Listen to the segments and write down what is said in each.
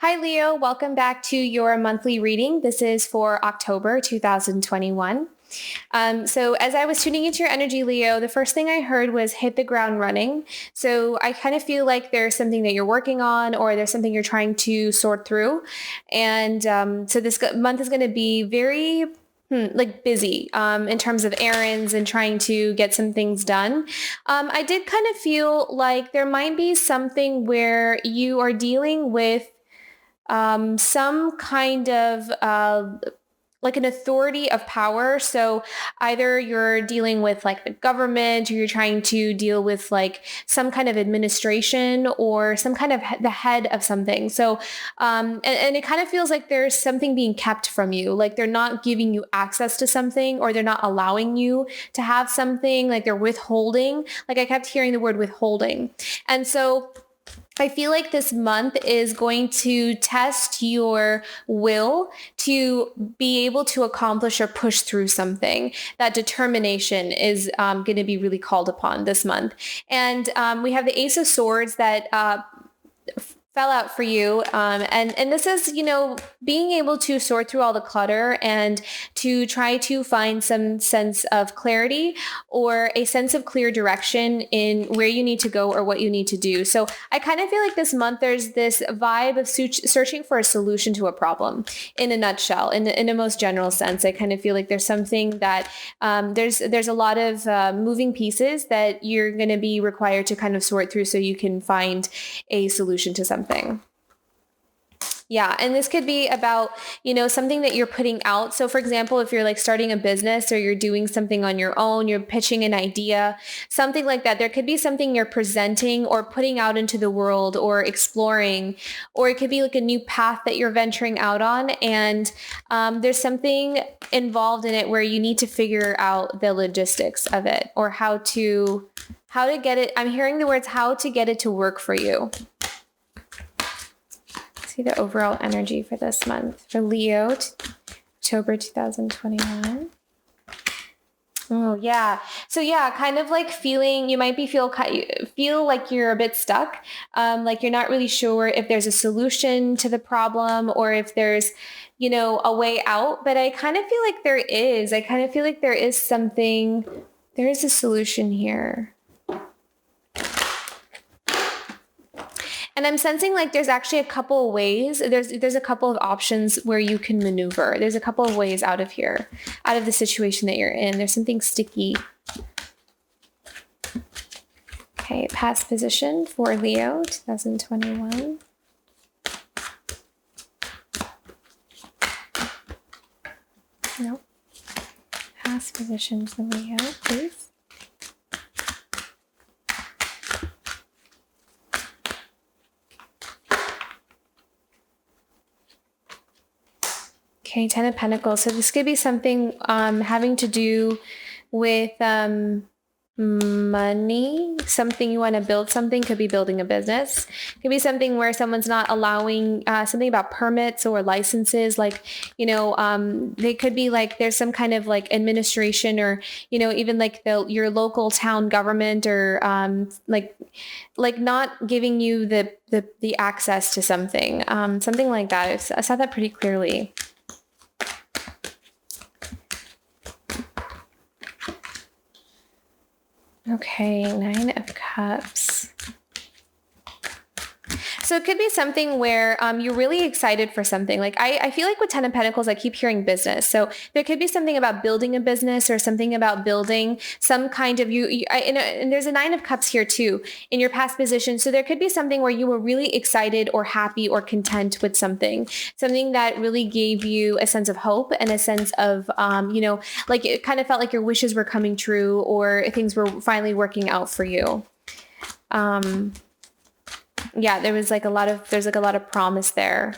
Hi, Leo. Welcome back to your monthly reading. This is for October 2021. So as I was tuning into your energy, Leo, the first thing I heard was hit the ground running. So I kind of feel like there's something that you're working on or there's something you're trying to sort through. And so this month is going to be very busy in terms of errands and trying to get some things done. I did kind of feel like there might be something where you are dealing with some kind of like an authority of power. So either you're dealing with like the government or you're trying to deal with like some kind of administration or some kind of the head of something. So, and it kind of feels like there's something being kept from you, like they're not giving you access to something or they're not allowing you to have something, like they're withholding. Like I kept hearing the word withholding. And so I feel like this month is going to test your will to be able to accomplish or push through something. That determination is going to be really called upon this month. And we have the Ace of Swords that fell out for you. And this is, being able to sort through all the clutter and to try to find some sense of clarity or a sense of clear direction in where you need to go or what you need to do. So I kind of feel like this month there's this vibe of searching for a solution to a problem in a nutshell, in a most general sense. I kind of feel like there's something that there's a lot of moving pieces that you're going to be required to kind of sort through so you can find a solution to something. Yeah. And this could be about, something that you're putting out. So for example, if you're like starting a business or you're doing something on your own, you're pitching an idea, something like that. There could be something you're presenting or putting out into the world or exploring, or it could be like a new path that you're venturing out on. And there's something involved in it where you need to figure out the logistics of it or how to get it. I'm hearing the words, how to get it to work for you. See the overall energy for this month for Leo, October 2021. Oh yeah. So yeah, kind of like feeling, you might be feel like you're a bit stuck. Like you're not really sure if there's a solution to the problem or if there's, a way out, but I kind of feel like there is. I kind of feel like there is something, there is a solution here. And I'm sensing like there's actually a couple of ways. There's a couple of options where you can maneuver. There's a couple of ways out of here, out of the situation that you're in. There's something sticky. Okay, past position for Leo, 2021. Nope. Past position for Leo, please. Okay, Ten of Pentacles. So this could be something having to do with money, something you want to build something, could be building a business. Could be something where someone's not allowing something about permits or licenses. Like, they could be like, there's some kind of like administration or, even like your local town government or like not giving you the access to something, something like that. I saw that pretty clearly. Okay, Nine of Cups. So it could be something where you're really excited for something. Like I feel like with Ten of Pentacles, I keep hearing business. So there could be something about building a business or something about building some kind of and there's a Nine of Cups here too in your past position. So there could be something where you were really excited or happy or content with something that really gave you a sense of hope and a sense of, like it kind of felt like your wishes were coming true or things were finally working out for you. Yeah, there's like a lot of promise there.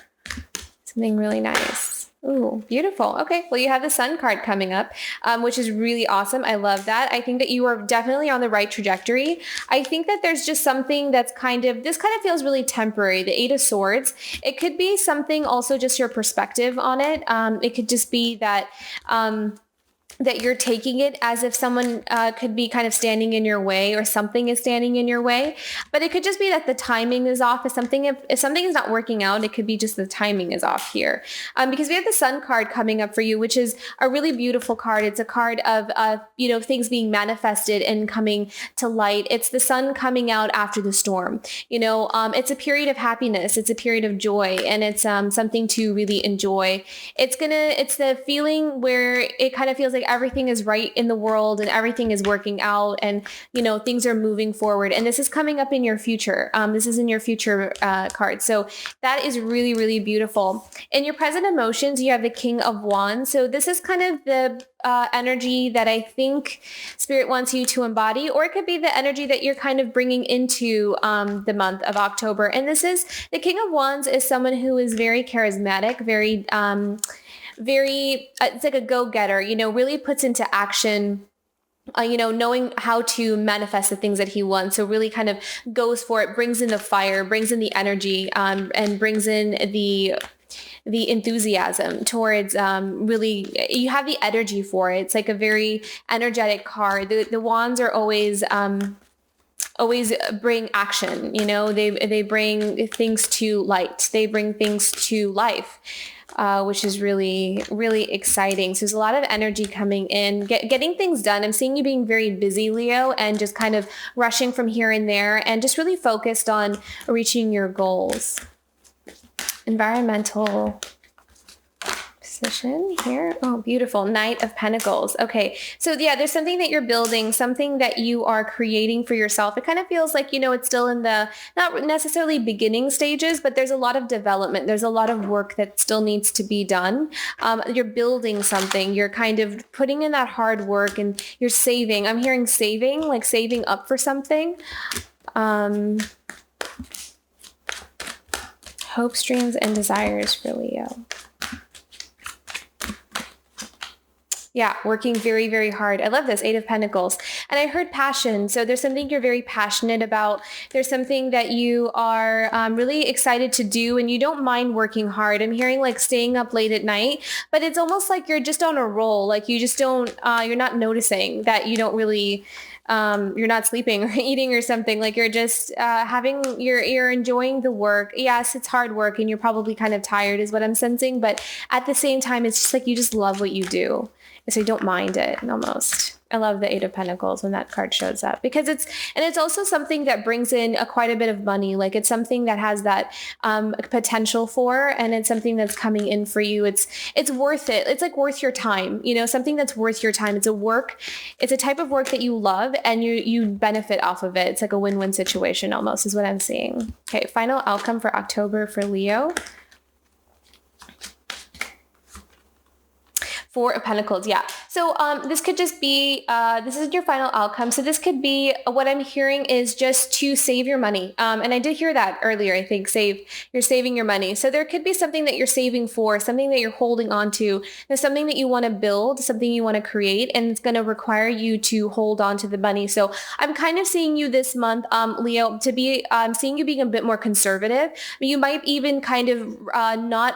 Something really nice. Ooh, beautiful. Okay, well, you have the Sun card coming up, which is really awesome. I love that. I think that you are definitely on the right trajectory. I think that there's just something that's this kind of feels really temporary. The Eight of Swords. It could be something also just your perspective on it. It could just be that, that you're taking it as if someone could be kind of standing in your way, or something is standing in your way. But it could just be that the timing is off. If something is not working out, it could be just the timing is off here. Because we have the Sun card coming up for you, which is a really beautiful card. It's a card of things being manifested and coming to light. It's the sun coming out after the storm. It's a period of happiness. It's a period of joy, and it's something to really enjoy. It's the feeling where it kind of feels like everything is right in the world and everything is working out, and things are moving forward. And this is coming up in your future. This is in your future card. So that is really, really beautiful. In your present emotions, you have the King of Wands. So this is kind of the energy that I think Spirit wants you to embody, or it could be the energy that you're kind of bringing into the month of October. And this is the King of Wands is someone who is very charismatic, very it's like a go-getter, really puts into action, knowing how to manifest the things that he wants. So really kind of goes for it, brings in the fire, brings in the energy, and brings in the enthusiasm towards really, you have the energy for it. It's like a very energetic card. The wands are always bring action. They bring things to light. They bring things to life. Which is really, really exciting. So there's a lot of energy coming in, getting things done. I'm seeing you being very busy, Leo, and just kind of rushing from here and there, and just really focused on reaching your goals. Environmental position here. Oh, beautiful. Knight of Pentacles. Okay. So yeah, there's something that you're building, something that you are creating for yourself. It kind of feels like, it's still in the, not necessarily beginning stages, but there's a lot of development. There's a lot of work that still needs to be done. You're building something. You're kind of putting in that hard work, and you're saving. I'm hearing saving, like saving up for something. Hopes, dreams, and desires for Leo. Yeah, working very, very hard. I love this, 8 of Pentacles. And I heard passion. So there's something you're very passionate about. There's something that you are really excited to do, and you don't mind working hard. I'm hearing like staying up late at night, but it's almost like you're just on a roll. Like you just don't, you're not noticing that you don't really, you're not sleeping or eating or something. Like you're just you're enjoying the work. Yes, it's hard work, and you're probably kind of tired is what I'm sensing. But at the same time, it's just like you just love what you do. So you don't mind it almost. I love the 8 of Pentacles when that card shows up, because it's also something that brings in quite a bit of money. Like it's something that has that potential for, and it's something that's coming in for you. It's worth it. It's like worth your time, something that's worth your time. It's a type of work that you love, and you benefit off of it. It's like a win-win situation almost is what I'm seeing. Okay. Final outcome for October for Leo. 4 of Pentacles. Yeah. So this could just be, this is your final outcome. So this could be, what I'm hearing is just to save your money. And I did hear that earlier, I think, you're saving your money. So there could be something that you're saving for, something that you're holding on to. There's something that you want to build, something you want to create, and it's going to require you to hold on to the money. So I'm kind of seeing you this month, Leo, I'm seeing you being a bit more conservative. You might even kind of not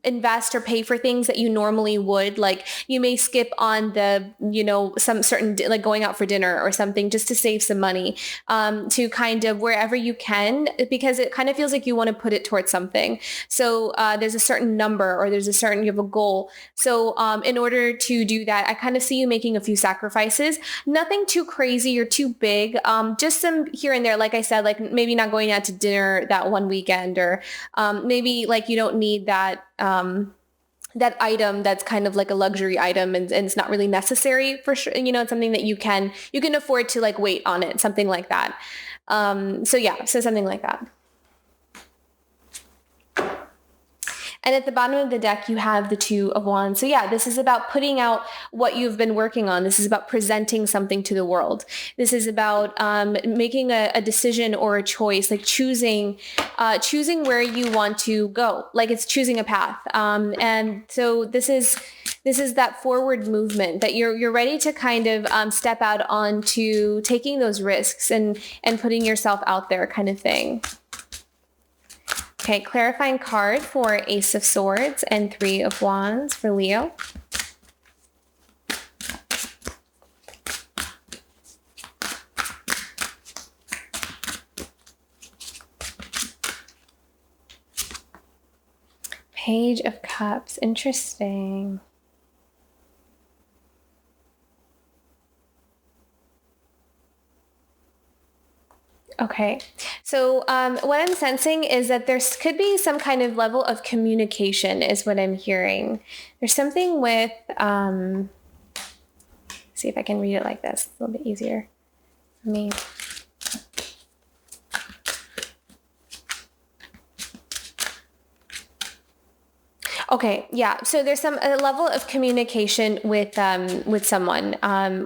invest or pay for things that you normally would. Like you may skip on the, some certain, like going out for dinner or something, just to save some money, to kind of wherever you can, because it kind of feels like you want to put it towards something. So there's a certain number, or you have a goal. So in order to do that, I kind of see you making a few sacrifices, nothing too crazy or too big, just some here and there. Like I said, like maybe not going out to dinner that one weekend, or maybe like you don't need that that item that's kind of like a luxury item, and it's not really necessary for sure. It's something that you can afford to like wait on it, something like that. So something like that. And at the bottom of the deck, you have the 2 of Wands. So yeah, this is about putting out what you've been working on. This is about presenting something to the world. This is about making a decision or a choice, like choosing where you want to go. Like it's choosing a path. And so this is that forward movement that you're ready to kind of step out onto taking those risks and putting yourself out there, kind of thing. Okay, clarifying card for Ace of Swords and 3 of Wands for Leo. Page of Cups. Interesting. Okay. So what I'm sensing is that there could be some kind of level of communication is what I'm hearing. There's something with, see if I can read it like this. It's a little bit easier for me. Okay, yeah. So there's a level of communication with someone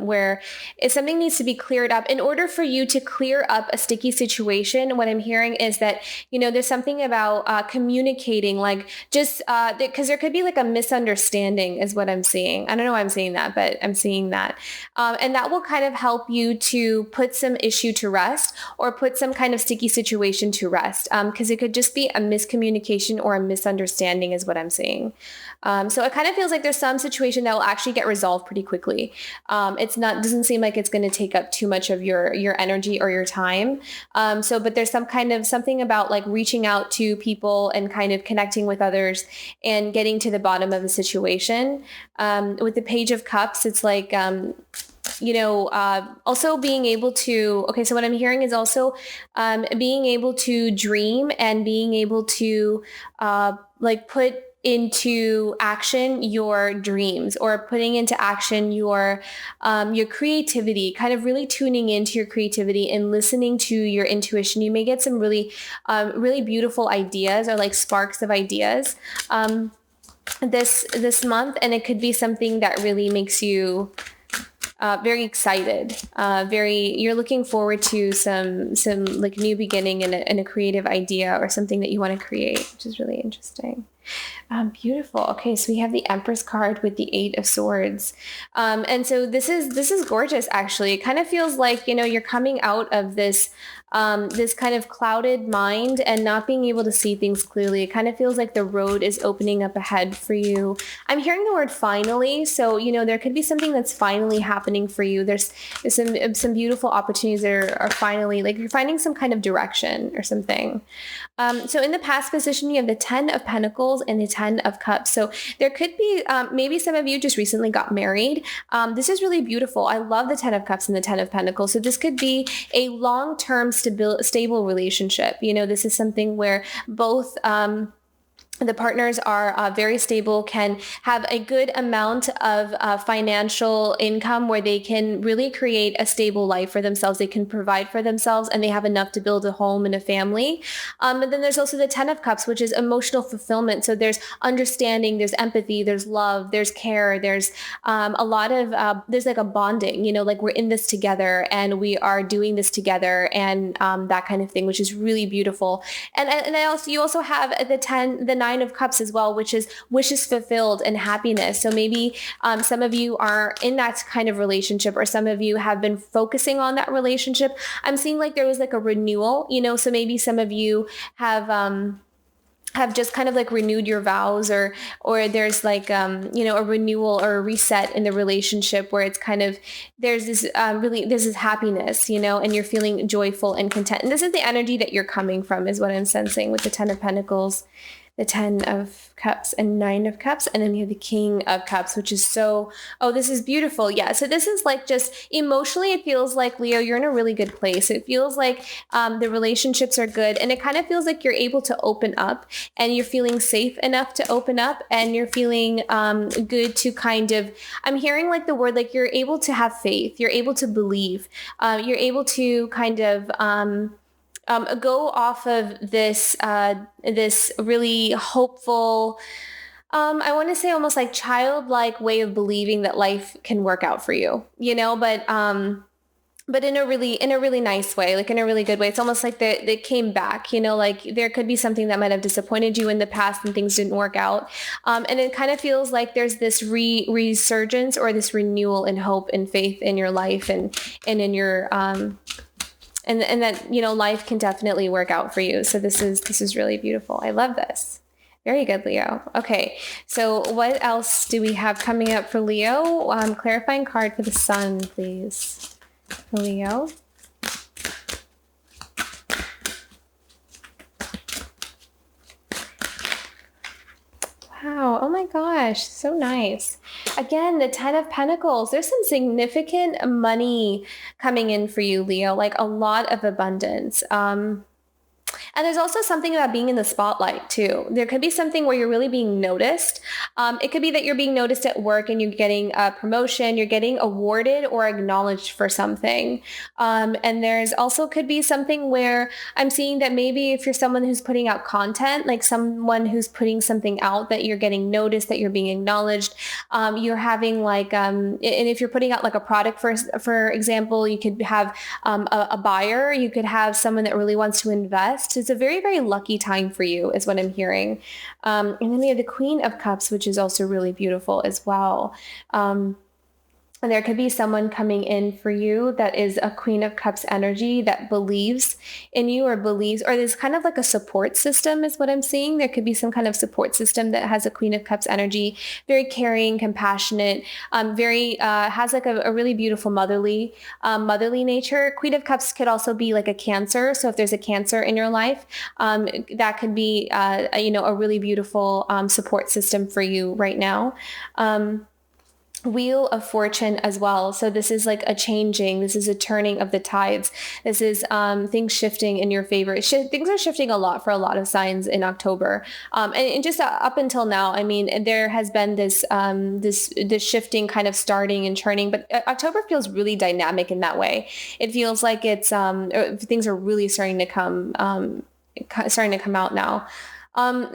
where if something needs to be cleared up, in order for you to clear up a sticky situation, what I'm hearing is that, there's something about communicating, like just because there could be like a misunderstanding is what I'm seeing. I don't know why I'm saying that, but I'm seeing that. And that will kind of help you to put some issue to rest or put some kind of sticky situation to rest, because it could just be a miscommunication or a misunderstanding is what I'm seeing. So it kind of feels like there's some situation that will actually get resolved pretty quickly. Doesn't seem like it's going to take up too much of your energy or your time. But there's something about like reaching out to people and kind of connecting with others and getting to the bottom of the situation. With the Page of Cups, it's like, also being able to, okay, so what I'm hearing is also being able to dream and being able to put into action your dreams or putting into action your creativity, kind of really tuning into your creativity and listening to your intuition. You may get some really, really beautiful ideas or like sparks of ideas this month. And it could be something that really makes you very excited, you're looking forward to some like new beginning and a creative idea or something that you want to create, which is really interesting. Beautiful. Okay, so we have the Empress card with the 8 of Swords. And so this is gorgeous, actually. It kind of feels like, you're coming out of this kind of clouded mind and not being able to see things clearly. It kind of feels like the road is opening up ahead for you. I'm hearing the word finally. So, there could be something that's finally happening for you. There's some beautiful opportunities that are finally, like you're finding some kind of direction or something. So in the past position, you have the 10 of Pentacles and the 10 of Cups. So there could be, maybe some of you just recently got married. This is really beautiful. I love the 10 of Cups and the 10 of Pentacles. So this could be a long-term stable relationship. This is something where both, the partners are very stable, can have a good amount of financial income where they can really create a stable life for themselves. They can provide for themselves and they have enough to build a home and a family. And then there's also the 10 of Cups, which is emotional fulfillment. So there's understanding, there's empathy, there's love, there's care, there's a lot of, there's like a bonding, like we're in this together and we are doing this together and that kind of thing, which is really beautiful. And you also have the 9 of Cups as well, which is wishes fulfilled and happiness. So maybe some of you are in that kind of relationship, or some of you have been focusing on that relationship. I'm seeing like there was like a renewal, so maybe some of you have just kind of like renewed your vows, or there's like a renewal or a reset in the relationship where it's kind of there's this happiness, and you're feeling joyful and content. And this is the energy that you're coming from, is what I'm sensing with the 10 of Pentacles, the 10 of Cups and 9 of Cups. And then we have the King of Cups, which is this is beautiful. Yeah. So this is like just emotionally, it feels like, Leo, you're in a really good place. It feels like the relationships are good. And it kind of feels like you're able to open up and you're feeling safe enough to open up and you're feeling good to kind of, I'm hearing like the word, like you're able to have faith. You're able to believe. You're able to kind of, go off of this really hopeful, I want to say almost like childlike way of believing that life can work out for you, but in a really nice way, like in a really good way. It's almost like they came back, like there could be something that might have disappointed you in the past and things didn't work out. And it kind of feels like there's this resurgence or this renewal in hope and faith in your life and in your, and that, life can definitely work out for you. So this is really beautiful. I love this. Very good, Leo. Okay. So what else do we have coming up for Leo? Clarifying card for the Sun, please. For Leo. Wow. Oh my gosh. So nice. Again, the 10 of Pentacles. There's some significant money coming in for you, Leo, like a lot of abundance. And there's also something about being in the spotlight too. There could be something where you're really being noticed. It could be that you're being noticed at work and you're getting a promotion, you're getting awarded or acknowledged for something. And there's also could be something where I'm seeing that maybe if you're someone who's putting out content, like someone who's putting something out, that you're getting noticed, that you're being acknowledged. You're having like, and if you're putting out like a product, for example, you could have a buyer, you could have someone that really wants to invest. It's a very, very lucky time for you is what I'm hearing. And then we have the Queen of Cups, which is also really beautiful as well. And there could be someone coming in for you that is a Queen of Cups energy that believes in you or believes, or there's kind of like a support system is what I'm seeing. There could be some kind of support system that has a Queen of Cups energy, very caring, compassionate, has like a really beautiful motherly nature. Queen of Cups could also be like a Cancer. So if there's a Cancer in your life, that could be, a really beautiful support system for you right now. Wheel of Fortune as well. So this is like a changing, this is a turning of the tides. This is things shifting in your favor. Things are shifting a lot for a lot of signs in October. And just up until now, I mean, there has been this shifting kind of starting and turning, but October feels really dynamic in that way. It feels like it's things are really starting to come out now. I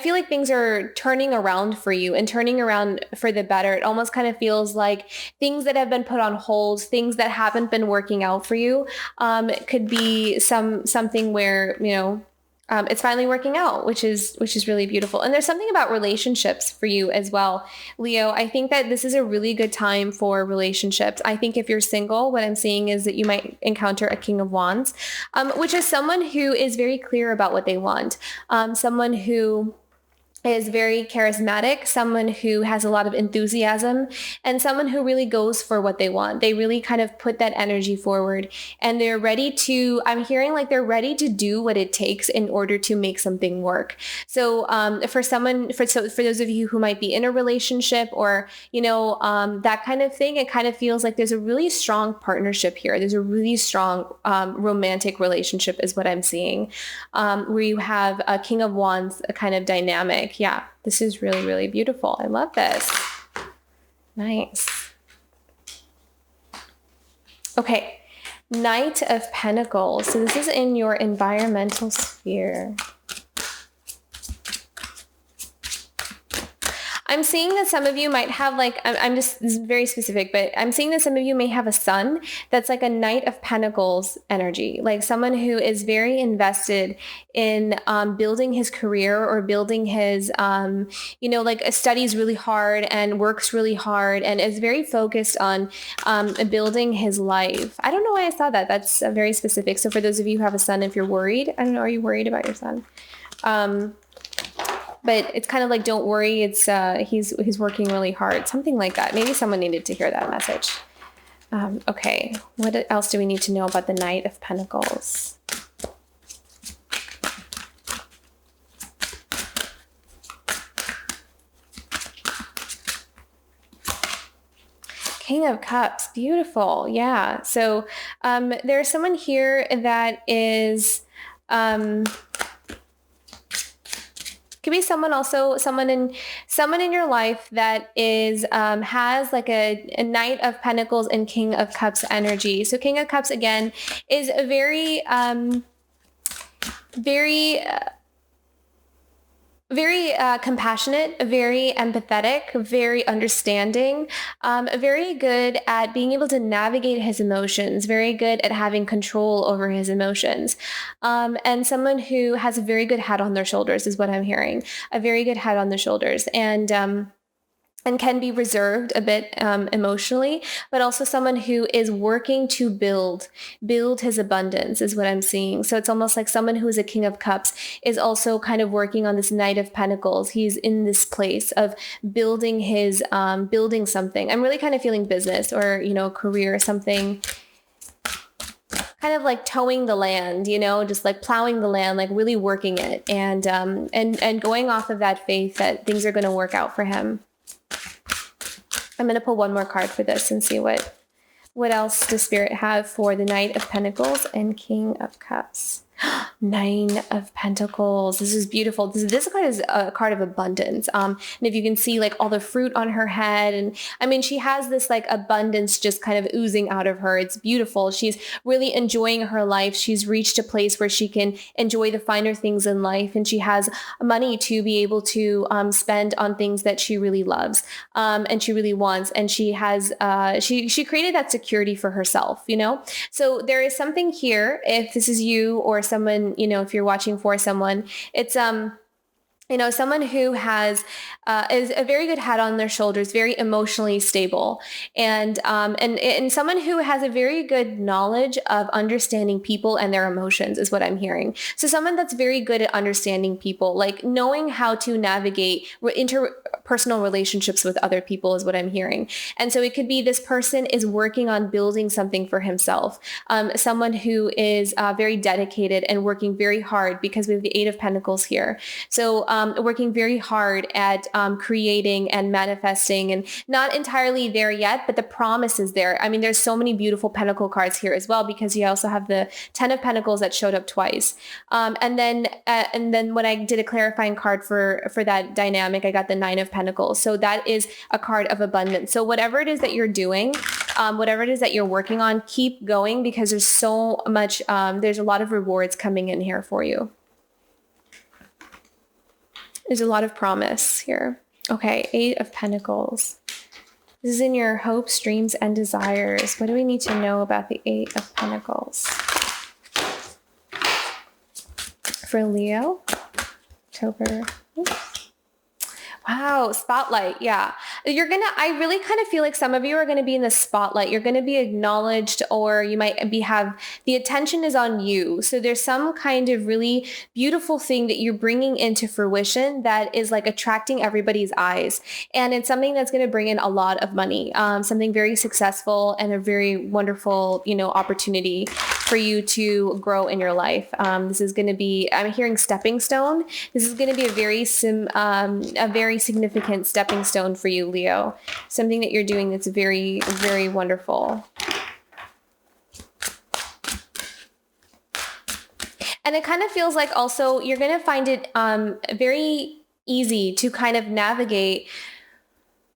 feel like things are turning around for you and turning around for the better. It almost kind of feels like things that have been put on hold, things that haven't been working out for you, it could be something where, it's finally working out, which is really beautiful. And there's something about relationships for you as well, Leo. I think that this is a really good time for relationships. I think if you're single, what I'm seeing is that you might encounter a King of Wands, which is someone who is very clear about what they want. Someone who is very charismatic, someone who has a lot of enthusiasm, and someone who really goes for what they want. They really kind of put that energy forward, and they're ready to, I'm hearing like they're ready to do what it takes in order to make something work. So for those of you who might be in a relationship or, that kind of thing, it kind of feels like there's a really strong partnership here. There's a really strong romantic relationship is what I'm seeing, where you have a King of Wands, a kind of dynamic. Yeah, this is really, really beautiful. I love this. Nice. Okay, Knight of Pentacles. So this is in your environmental sphere. I'm seeing that some of you might have like, this is very specific, but I'm seeing that some of you may have a son that's like a Knight of Pentacles energy, like someone who is very invested in building his career or building his, studies really hard and works really hard and is very focused on building his life. I don't know why I saw that. That's very specific. So for those of you who have a son, if you're worried, I don't know, are you worried about your son? But it's kind of like, don't worry, it's he's working really hard, something like that. Maybe someone needed to hear that message. Okay, what else do we need to know about the Knight of Pentacles? King of Cups, beautiful. Yeah. So there's someone here that is could be someone in your life that is has like a Knight of Pentacles and King of Cups energy. So King of Cups again is a very compassionate, very empathetic, very understanding, very good at being able to navigate his emotions, very good at having control over his emotions, and someone who has a very good head on their shoulders is what I'm hearing, a very good head on the shoulders, and can be reserved a bit emotionally, but also someone who is working to build his abundance is what I'm seeing. So it's almost like someone who is a King of Cups is also kind of working on this Knight of Pentacles. He's in this place of building his, building something. I'm really kind of feeling business or, career or something. kind of like towing the land, you know, just like plowing the land, like really working it, and going off of that faith that things are going to work out for him. I'm going to pull one more card for this and see what else does Spirit have for the Knight of Pentacles and King of Cups. 9 of Pentacles. This is beautiful. This card is a card of abundance. And if you can see like all the fruit on her head, and I mean, she has this like abundance just kind of oozing out of her. It's beautiful. She's really enjoying her life. She's reached a place where she can enjoy the finer things in life, and she has money to be able to spend on things that she really loves, and she really wants. And she has she created that security for herself, you know? So there is something here, if this is you or someone, you know, if you're watching for someone, it's you know, someone who has is a very good head on their shoulders, very emotionally stable, and someone who has a very good knowledge of understanding people and their emotions is what I'm hearing. So someone that's very good at understanding people, like knowing how to navigate interpersonal relationships with other people is what I'm hearing. And so it could be this person is working on building something for himself. Someone who is very dedicated and working very hard, because we have the 8 of Pentacles here. So working very hard at creating and manifesting, and not entirely there yet, but the promise is there. I mean, there's so many beautiful Pentacle cards here as well, because you also have the 10 of Pentacles that showed up twice. And then when I did a clarifying card for that dynamic, I got the 9 of Pentacles. So that is a card of abundance. So whatever it is that you're doing, whatever it is that you're working on, keep going, because there's so much, there's a lot of rewards coming in here for you. There's a lot of promise here. Okay, 8 of Pentacles. This is in your hopes, dreams, and desires. What do we need to know about the 8 of Pentacles? For Leo, October. Oops. Wow, spotlight. Yeah. I really kind of feel like some of you are going to be in the spotlight. You're going to be acknowledged, or you might have the attention is on you. So there's some kind of really beautiful thing that you're bringing into fruition that is like attracting everybody's eyes. And it's something that's going to bring in a lot of money, something very successful and a very wonderful, you know, opportunity for you to grow in your life. This is going to be, I'm hearing stepping stone. This is going to be a very significant stepping stone for you, Leo. Something that you're doing that's very, very wonderful. And it kind of feels like also you're going to find it very easy to kind of navigate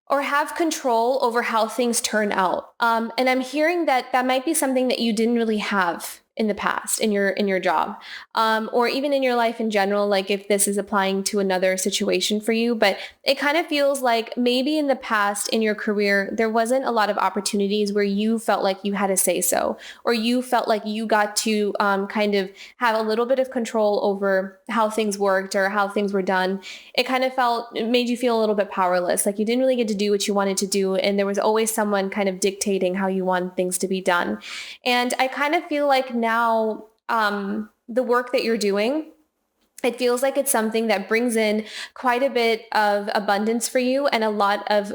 or have control over how things turn out. And I'm hearing that might be something that you didn't really have in the past in your job, or even in your life in general, like if this is applying to another situation for you. But it kind of feels like maybe in the past in your career, there wasn't a lot of opportunities where you felt like you had a say so, or you felt like you got to kind of have a little bit of control over how things worked or how things were done. It made you feel a little bit powerless, like you didn't really get to do what you wanted to do. And there was always someone kind of dictating how you want things to be done. And I kind of feel like now the work that you're doing, it feels like it's something that brings in quite a bit of abundance for you and a lot of,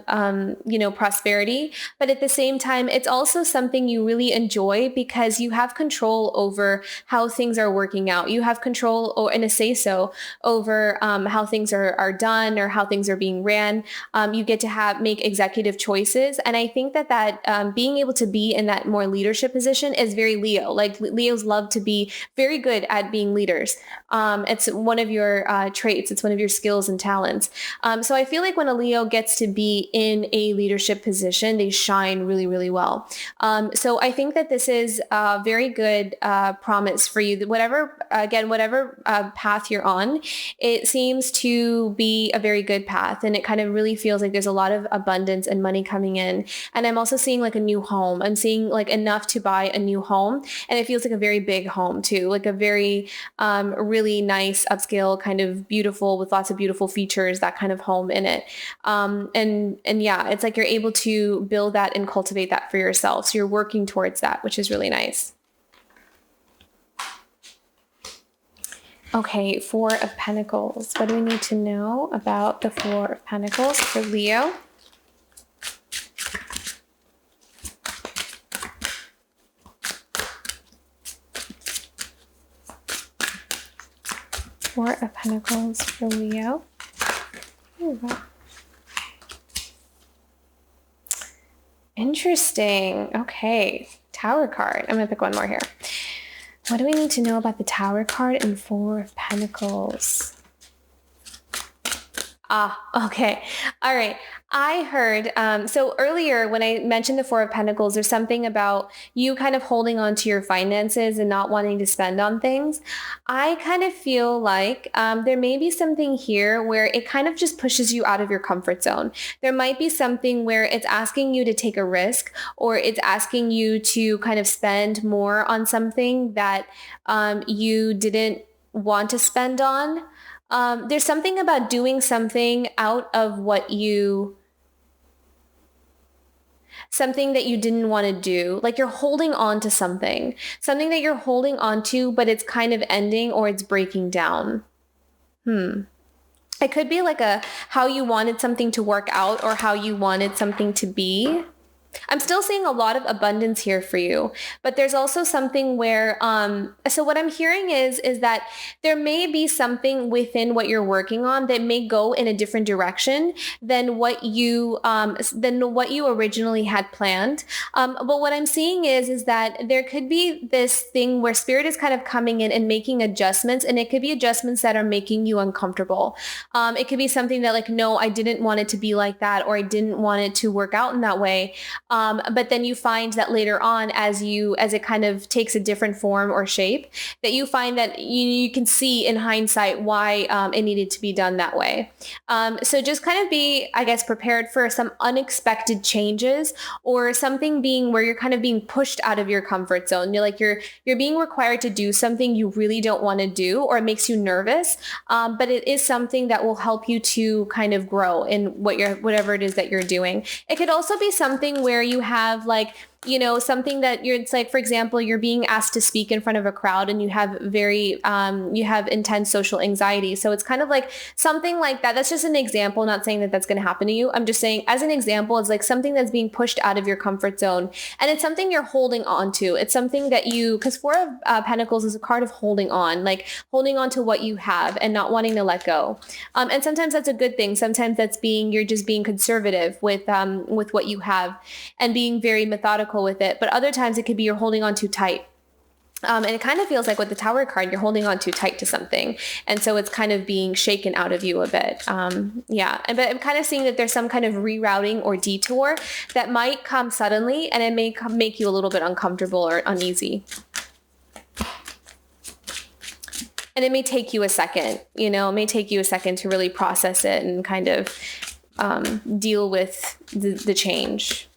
prosperity. But at the same time, it's also something you really enjoy because you have control over how things are working out. You have control and a say-so over how things are done or how things are being ran. You get to make executive choices. And I think that being able to be in that more leadership position is very Leo. Like Leos love to be very good at being leaders. It's one of your traits. It's one of your skills and talents. So I feel like when a Leo gets to be in a leadership position, they shine really, really well. So I think that this is a very good promise for you. Whatever path you're on, it seems to be a very good path. And it kind of really feels like there's a lot of abundance and money coming in. And I'm also seeing like a new home. I'm seeing like enough to buy a new home. And it feels like a very big home too, like a very really nice upscale kind of beautiful with lots of beautiful features, that kind of home in it. And yeah, it's like you're able to build that and cultivate that for yourself. So you're working towards that, which is really nice. Okay, 4 of Pentacles. What do we need to know about the 4 of Pentacles for Leo? Four of Pentacles for Leo. Interesting. Okay. Tower card. I'm going to pick one more here. What do we need to know about the Tower card and Four of Pentacles? Okay. All right. I heard, so earlier when I mentioned the Four of Pentacles, there's something about you kind of holding on to your finances and not wanting to spend on things. I kind of feel like there may be something here where it kind of just pushes you out of your comfort zone. There might be something where it's asking you to take a risk, or it's asking you to kind of spend more on something that you didn't want to spend on. There's something about doing something out of something that you didn't want to do. Like you're holding on to something that you're holding on to, but it's kind of ending or it's breaking down. It could be like how you wanted something to work out or how you wanted something to be. I'm still seeing a lot of abundance here for you, but there's also something where, so what I'm hearing is that there may be something within what you're working on that may go in a different direction than what you originally had planned. But what I'm seeing is that there could be this thing where spirit is kind of coming in and making adjustments, and it could be adjustments that are making you uncomfortable. It could be something that like, no, I didn't want it to be like that, or I didn't want it to work out in that way. But then you find that later on, as it kind of takes a different form or shape, that you find that you can see in hindsight why it needed to be done that way. So just kind of be, I guess, prepared for some unexpected changes, or something being where you're kind of being pushed out of your comfort zone. You're being required to do something you really don't want to do, or it makes you nervous. But it is something that will help you to kind of grow in whatever it is that you're doing. It could also be something where you have like, something that it's like, for example, you're being asked to speak in front of a crowd and you have you have intense social anxiety. So it's kind of like something like that. That's just an example, not saying that that's going to happen to you. I'm just saying as an example, it's like something that's being pushed out of your comfort zone, and it's something you're holding on to. It's something that because Four of Pentacles is a card of holding on, like holding on to what you have and not wanting to let go. And sometimes that's a good thing. Sometimes you're just being conservative with what you have and being very methodical with it. But other times it could be you're holding on too tight. And it kind of feels like with the Tower card, you're holding on too tight to something. And so it's kind of being shaken out of you a bit. But I'm kind of seeing that there's some kind of rerouting or detour that might come suddenly, and it may make you a little bit uncomfortable or uneasy. And it may take you a second, it may take you a second to really process it and kind of deal with the change.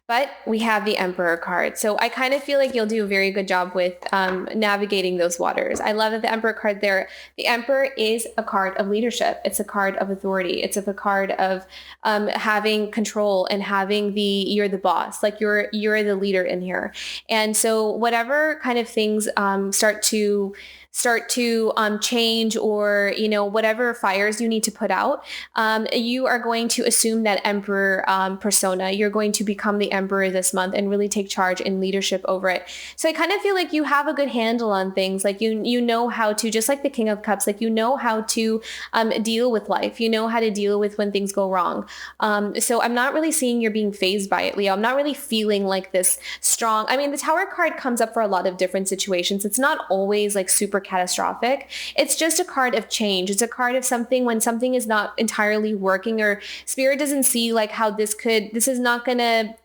But we have the Emperor card. So I kind of feel like you'll do a very good job with navigating those waters. I love that the Emperor card there. The Emperor is a card of leadership. It's a card of authority. It's a card of having control and having you're the boss, like you're the leader in here. And so whatever kind of things start to change, or whatever fires you need to put out, you are going to assume that Emperor persona. You're going to become the Emperor this month and really take charge and leadership over it. So I kind of feel like you have a good handle on things. Like you know how to, just like the King of Cups, like how to deal with life. You know how to deal with when things go wrong. So I'm not really seeing you're being fazed by it, Leo. I'm not really feeling like this strong. I mean, the Tower card comes up for a lot of different situations. It's not always like super catastrophic. It's just a card of change. It's a card of something when something is not entirely working, or spirit doesn't see like how this is not gonna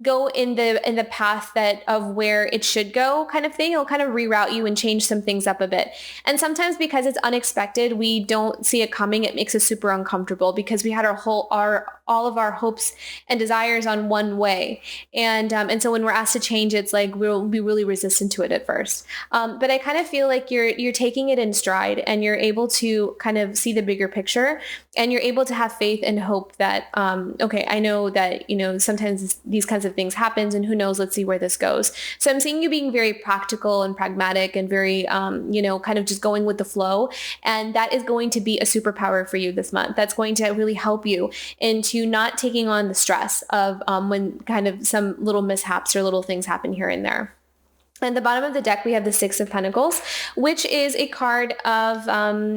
go in the path of where it should go, kind of thing. It'll kind of reroute you and change some things up a bit. And sometimes because it's unexpected, we don't see it coming. It makes us super uncomfortable because we had all of our hopes and desires on one way. And so when we're asked to change, it's like we'll be really resistant to it at first. But I kind of feel like you're taking it in stride, and you're able to kind of see the bigger picture, and you're able to have faith and hope that, okay, I know that, sometimes these kinds of things happens, and who knows, let's see where this goes. So I'm seeing you being very practical and pragmatic and very, kind of just going with the flow. And that is going to be a superpower for you this month. That's going to really help you into not taking on the stress of when kind of some little mishaps or little things happen here and there. At the bottom of the deck, we have the Six of Pentacles, which is a card of,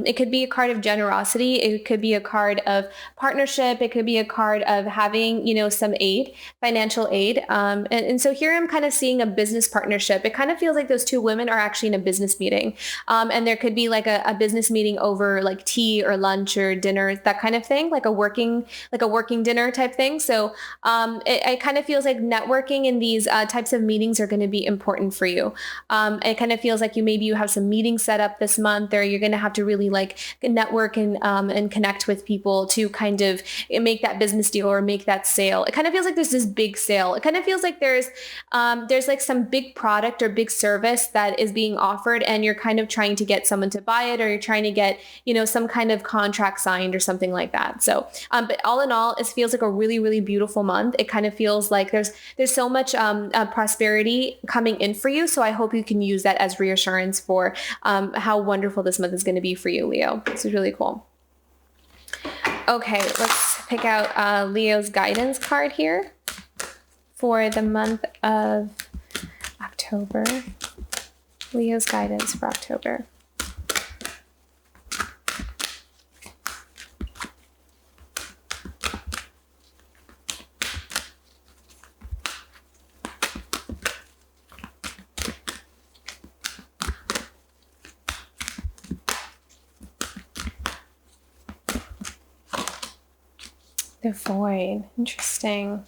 it could be a card of generosity. It could be a card of partnership. It could be a card of having, some aid, financial aid. And so here I'm kind of seeing a business partnership. It kind of feels like those two women are actually in a business meeting. And there could be like a business meeting over like tea or lunch or dinner, that kind of thing, like a working dinner type thing. So it kind of feels like networking in these types of meetings are going to be important for you. It kind of feels like maybe you have some meetings set up this month, or you're going to have to really like network and connect with people to kind of make that business deal or make that sale. It kind of feels like there's this big sale. It kind of feels like there's like some big product or big service that is being offered, and you're kind of trying to get someone to buy it, or you're trying to get, some kind of contract signed or something like that. So, but all in all, it feels like a really, really beautiful month. It kind of feels like there's so much prosperity coming in for you. So I hope you can use that as reassurance for how wonderful this month is going to be for you, Leo. This is really cool. Okay, let's pick out Leo's guidance card here for the month of October. Leo's guidance for October. The void. Interesting.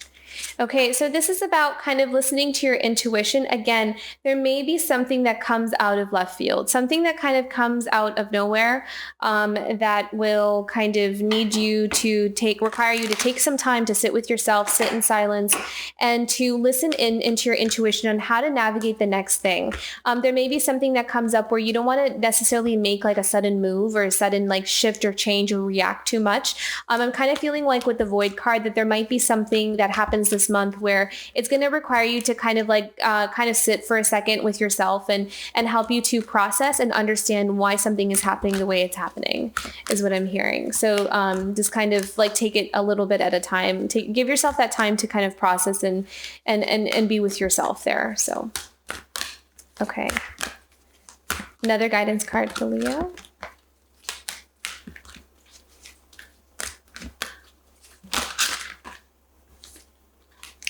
Okay, so this is about kind of listening to your intuition. Again, there may be something that comes out of left field, something that kind of comes out of nowhere that will kind of need you to require you to take some time to sit with yourself, sit in silence, and to listen into your intuition on how to navigate the next thing. There may be something that comes up where you don't want to necessarily make like a sudden move or a sudden like shift or change or react too much. I'm kind of feeling like with the void card that there might be something that happens this month where it's going to require you to kind of sit for a second with yourself and help you to process and understand why something is happening the way it's happening, is what I'm hearing. So just kind of like take it a little bit at a time. Give yourself that time to kind of process and be with yourself there. So, okay. Another guidance card for Leo.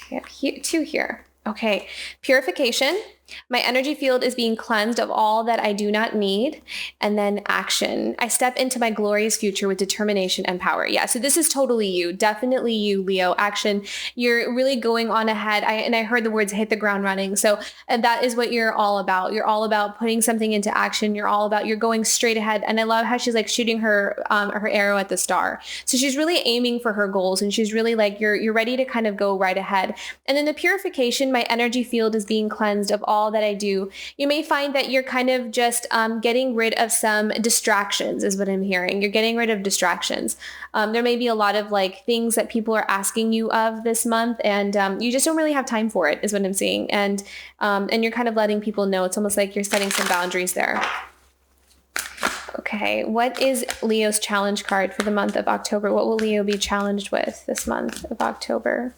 Yeah, two here. Okay. Purification. My energy field is being cleansed of all that I do not need. And then action. I step into my glorious future with determination and power. Yeah, so this is totally you. Definitely you, Leo. Action. You're really going on ahead. I heard the words hit the ground running. So and that is what you're all about. You're all about putting something into action. You're going straight ahead. And I love how she's like shooting her arrow at the star. So she's really aiming for her goals, and she's really like, you're ready to kind of go right ahead. And then the purification, my energy field is being cleansed of all that I do. You may find that you're kind of just getting rid of some distractions, is what I'm hearing. You're getting rid of distractions. There may be a lot of like things that people are asking you of this month, and you just don't really have time for it, is what I'm seeing. And you're kind of letting people know. It's almost like you're setting some boundaries there. Okay, what is Leo's challenge card for the month of October? What will Leo be challenged with this month of October?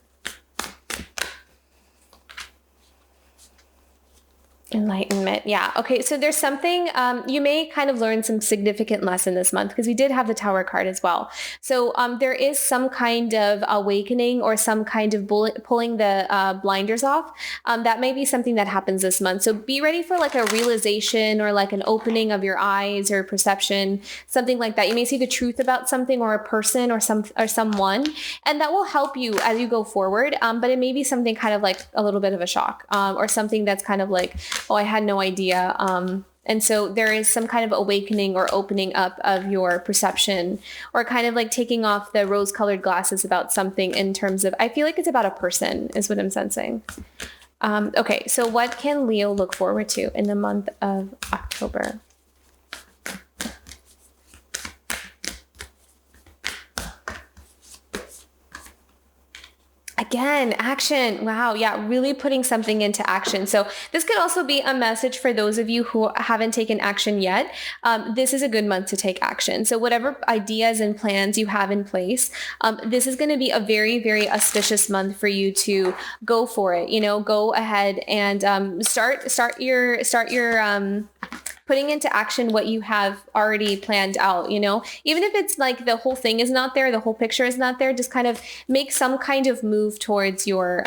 Enlightenment. Yeah. Okay. So there's something, you may kind of learn some significant lesson this month, because we did have the Tower card as well. So there is some kind of awakening or some kind of pulling the blinders off. That may be something that happens this month. So be ready for like a realization or like an opening of your eyes or perception, something like that. You may see the truth about something or a person or someone, and that will help you as you go forward. But it may be something kind of like a little bit of a shock, or something that's kind of like, oh, I had no idea. And so there is some kind of awakening or opening up of your perception, or kind of like taking off the rose-colored glasses about something in terms of, I feel like it's about a person, is what I'm sensing. Okay, so what can Leo look forward to in the month of October? Again, action. Wow. Yeah. Really putting something into action. So this could also be a message for those of you who haven't taken action yet. This is a good month to take action. So whatever ideas and plans you have in place, this is going to be a very, very auspicious month for you to go for it. Go ahead and start your putting into action what you have already planned out, even if it's like the whole thing is not there, the whole picture is not there, just kind of make some kind of move towards your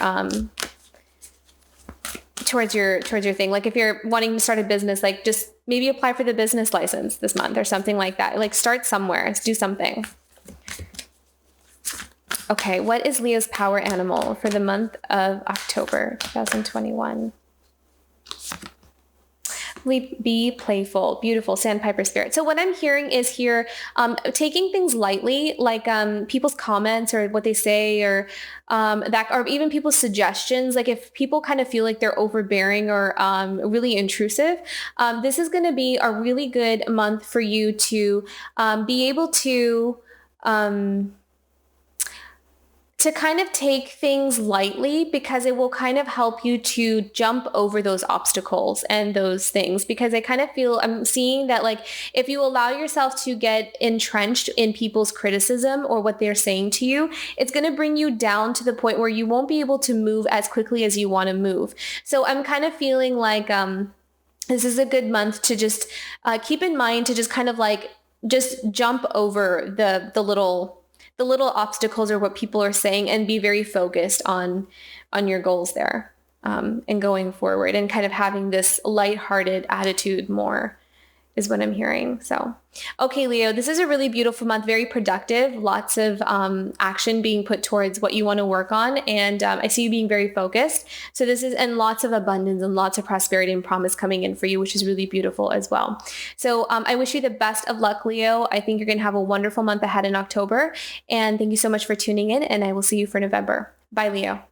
thing. Like if you're wanting to start a business, like just maybe apply for the business license this month or something like that. Like start somewhere, let's do something. Okay, what is Leo's power animal for the month of October 2021? Be playful. Beautiful. Sandpiper spirit. So what I'm hearing is here, taking things lightly, like people's comments or what they say, or or even people's suggestions. Like if people kind of feel like they're overbearing or really intrusive, this is going to be a really good month for you to be able to kind of take things lightly, because it will kind of help you to jump over those obstacles and those things. Because I kind of feel, I'm seeing that like if you allow yourself to get entrenched in people's criticism or what they're saying to you, it's going to bring you down to the point where you won't be able to move as quickly as you want to move. So I'm kind of feeling like this is a good month to just keep in mind to just kind of like just jump over the little obstacles or what people are saying, and be very focused on your goals there, and going forward, and kind of having this lighthearted attitude more is what I'm hearing. So, okay, Leo, this is a really beautiful month, very productive, lots of action being put towards what you want to work on. And I see you being very focused. So and lots of abundance and lots of prosperity and promise coming in for you, which is really beautiful as well. So I wish you the best of luck, Leo. I think you're going to have a wonderful month ahead in October. And thank you so much for tuning in, and I will see you for November. Bye, Leo.